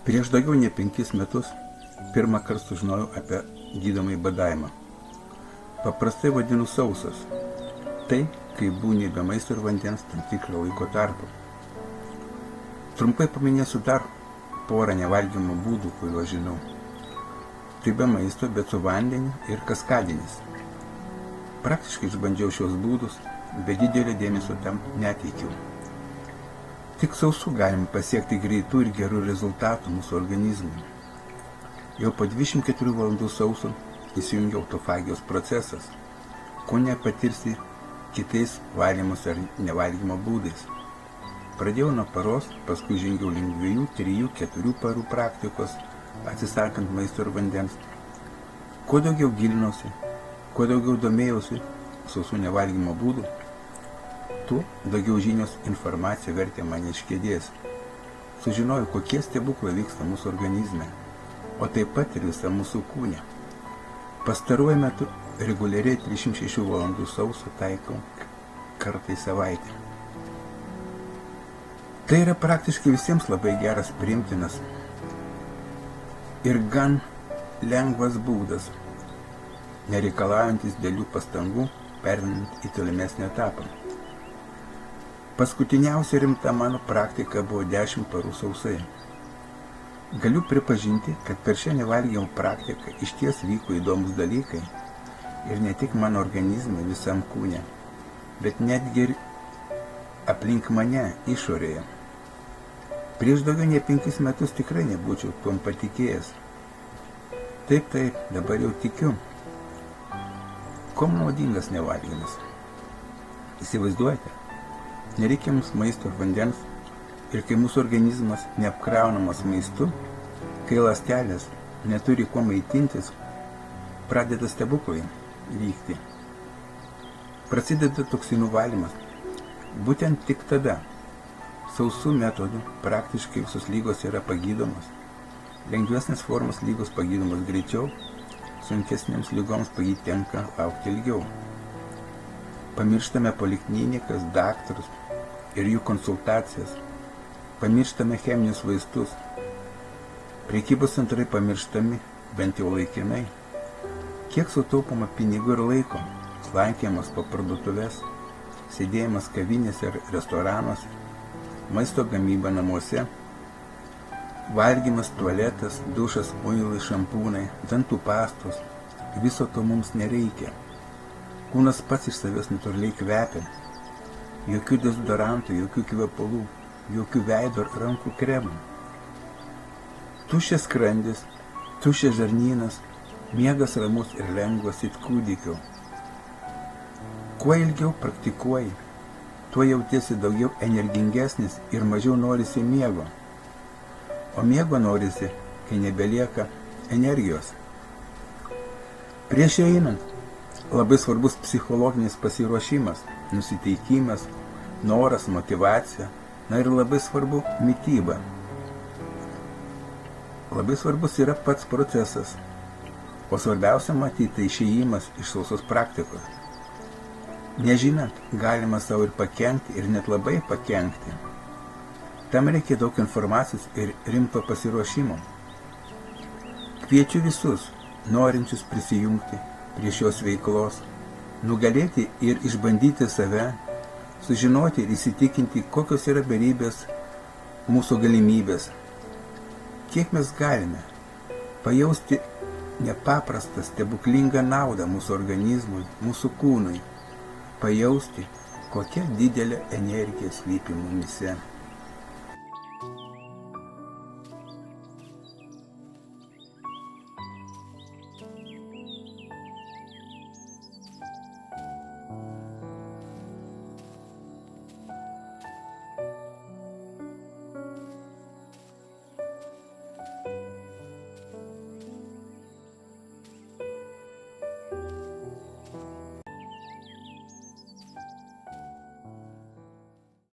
Prieš daugiau nei 5 metus pirmą kartą sužinojau apie gydomąjį badavimą. Paprastai vadinu sausas. Tai, kai būni be maisto ir vandens tam tikrą laiko tarpą. Trumpai paminėsiu dar porą nevalgymo būdų, kuriuos žinau. Tai be maisto, bet su vandeniu ir kaskadinis. Praktiškai išbandžiau šios būdus, bet didelio dėmesio tam neteikiau. Tik sausu galima pasiekti greitų ir gerų rezultatų mūsų organizmui. Jau po 24 valandų sauso įsijungia autofagijos procesas, ko nepatirsi kitais valgymus ar nevalgymo būdais. Pradėjau nuo paros, paskui žengiau link 2, 3, 4 parų praktikos, atsisakant maisto ir vandens. Kuo daugiau gilinosi, kuo daugiau domėjausi sausų nevalgymo būdų, tuo daugiau žinios informacija vertė mane iš kėdės. Sužinojau, kokie stebuklai vyksta mūsų organizme, o taip pat ir visą mūsų kūne. Pastaruoju metu reguliariai 36 valandų sauso taikau kartą į savaitę. Tai yra praktiškai visiems labai geras, priimtinas ir gan lengvas būdas, nereikalaujantis dėlių pastangų, pereinant į tolimesnį etapą. Paskutiniausia rimta mano praktika buvo 10 parų sausai. Galiu pripažinti, kad per šią nevalgymo praktiką išties vyko įdomus dalykai ir ne tik mano organizme, visam kūne, bet netgi ir aplink mane išorėje. Prieš daugiau nei 5 metus tikrai nebūčiau tuom patikėjęs. Taip, dabar jau tikiu. Kuom naudingas nevalgymas? Įsivaizduojate? Nereikia mums maisto ir vandens, ir kai mūsų organizmas neapkraunamas maistu, kai ląstelės neturi kuo maitintis, pradeda stebuklai vykti. Prasideda toksinų valymas. Būtent tik tada sausų metodų praktiškai visos lygos yra pagydomos. Lengvesnės formos lygos pagydomos greičiau, sunkesnėms lygoms pagydyti tenka laukti ilgiau. Pamirštame poliklinikas, daktarus ir jų konsultacijas. Pamirštame cheminius vaistus. Prekybos centrai pamirštami, bent jau laikinai. Kiek sutaupoma pinigų ir laiko, slankėjimas po parduotuves, sėdėjimas kavinėse ir restoranuose, maisto gamyba namuose, valgymas, tualetas, dušas, muilai, šampūnai, dantų pastos. Viso to mums nereikia. Kūnas pats iš savęs natūraliai kvepia. Jokių dezodorantų, jokių kvepalų, jokių veido ir rankų kremų. Tuščias skrandis, tuščias žarnynas, miegas ramus ir lengvas it kūdikio. Kuo ilgiau praktikuoji, tuo jautiesi daugiau energingesnis ir mažiau norisi miego. O miego norisi, kai nebelieka energijos. Prieš einant, labai svarbus psichologinis pasiruošimas, nusiteikimas, noras, motyvacija, ir labai svarbu mityba. Labai svarbus yra pats procesas, o svarbiausia matyti išėjimas iš sausos praktikos. Nežinant, galima savo ir pakenkti, ir net labai pakenkti. Tam reikia daug informacijos ir rimto pasiruošimo. Kviečiu visus, norinčius prisijungti prie šios veiklos, nugalėti ir išbandyti save, sužinoti ir įsitikinti, kokios yra beribės mūsų galimybės. Kiek mes galime pajausti nepaprastą, stebuklingą naudą mūsų organizmui, mūsų kūnui, pajausti, kokia didelė energija slypi mumyse.